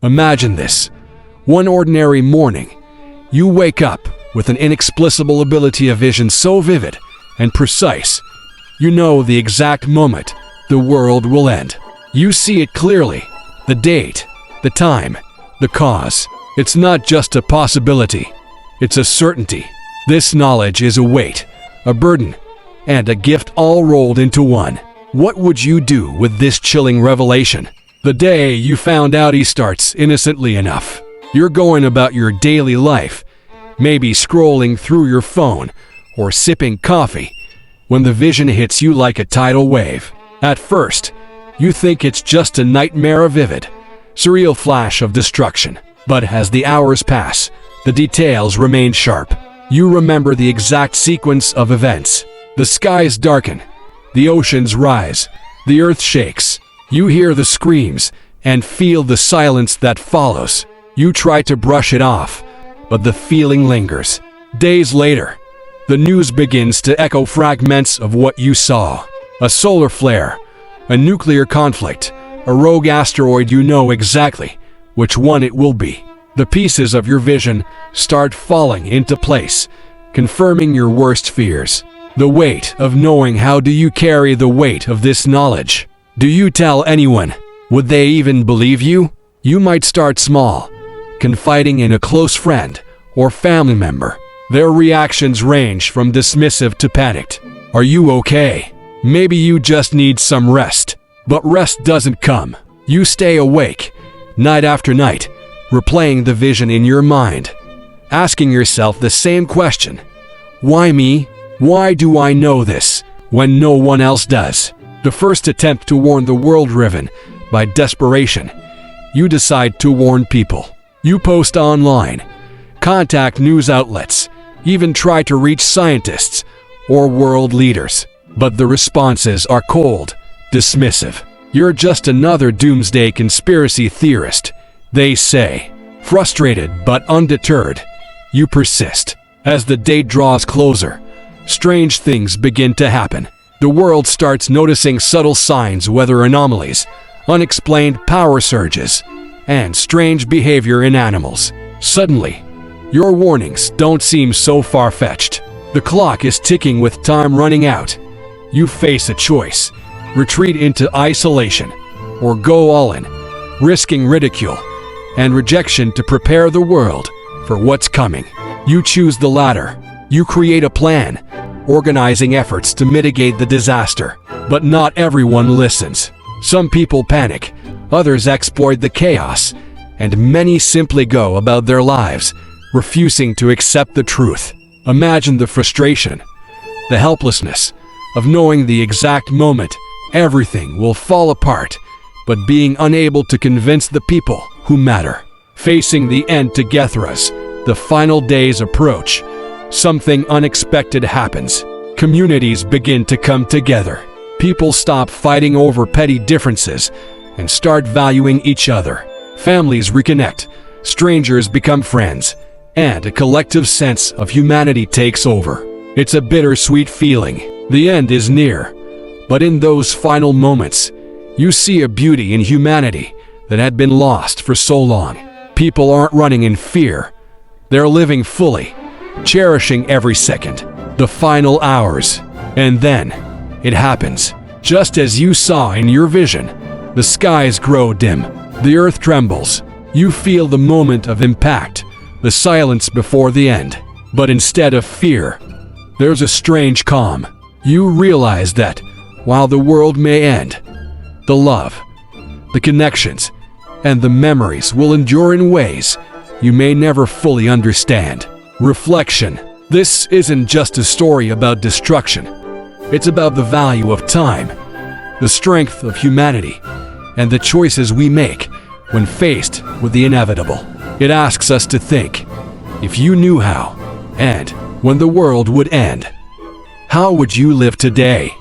Imagine this. One ordinary morning, you wake up with an inexplicable ability of vision so vivid and precise, you know the exact moment the world will end. You see it clearly, the date, the time, the cause. It's not just a possibility, it's a certainty. This knowledge is a weight, a burden, and a gift all rolled into one. What would you do with this chilling revelation? The day you found out he starts innocently enough. You're going about your daily life, maybe scrolling through your phone or sipping coffee, when the vision hits you like a tidal wave. At first, you think it's just a nightmare, a vivid, surreal flash of destruction. But as the hours pass, the details remain sharp. You remember the exact sequence of events. The skies darken, the oceans rise, the earth shakes. You hear the screams and feel the silence that follows. You try to brush it off, but the feeling lingers. Days later, the news begins to echo fragments of what you saw. A solar flare, a nuclear conflict, a rogue asteroid. You know exactly which one it will be. The pieces of your vision start falling into place, confirming your worst fears. The weight of knowing. How do you carry the weight of this knowledge? Do you tell anyone? Would they even believe you? You might start small, confiding in a close friend or family member. Their reactions range from dismissive to panicked. Are you okay? Maybe you just need some rest. But rest doesn't come. You stay awake, night after night, replaying the vision in your mind, asking yourself the same question. Why me? Why do I know this when no one else does? The first attempt to warn the world driven by desperation, you decide to warn people. You post online, contact news outlets, even try to reach scientists or world leaders. But the responses are cold, dismissive. You're just another doomsday conspiracy theorist, they say. Frustrated but undeterred, you persist. As the date draws closer, strange things begin to happen. The world starts noticing subtle signs, weather anomalies, unexplained power surges, and strange behavior in animals. Suddenly, your warnings don't seem so far-fetched. The clock is ticking with time running out. You face a choice: retreat into isolation, or go all in, risking ridicule and rejection to prepare the world for what's coming. You choose the latter. You create a plan, organizing efforts to mitigate the disaster. But not everyone listens. Some people panic, others exploit the chaos, and many simply go about their lives, refusing to accept the truth. Imagine the frustration, the helplessness of knowing the exact moment everything will fall apart, but being unable to convince the people who matter. Facing the end together as the final days approach, something unexpected happens. Communities begin to come together. People stop fighting over petty differences and start valuing each other. Families reconnect, strangers become friends, and a collective sense of humanity takes over. It's a bittersweet feeling. The end is near, but in those final moments, you see a beauty in humanity that had been lost for so long. People aren't running in fear. They're living fully, cherishing every second, the final hours. And then, it happens. Just as you saw in your vision, the skies grow dim, the earth trembles. You feel the moment of impact, the silence before the end. But instead of fear, there's a strange calm. You realize that, while the world may end, the love, the connections, and the memories will endure in ways you may never fully understand. Reflection. This isn't just a story about destruction. It's about the value of time, the strength of humanity, and the choices we make when faced with the inevitable. It asks us to think, if you knew how, and when the world would end, how would you live today?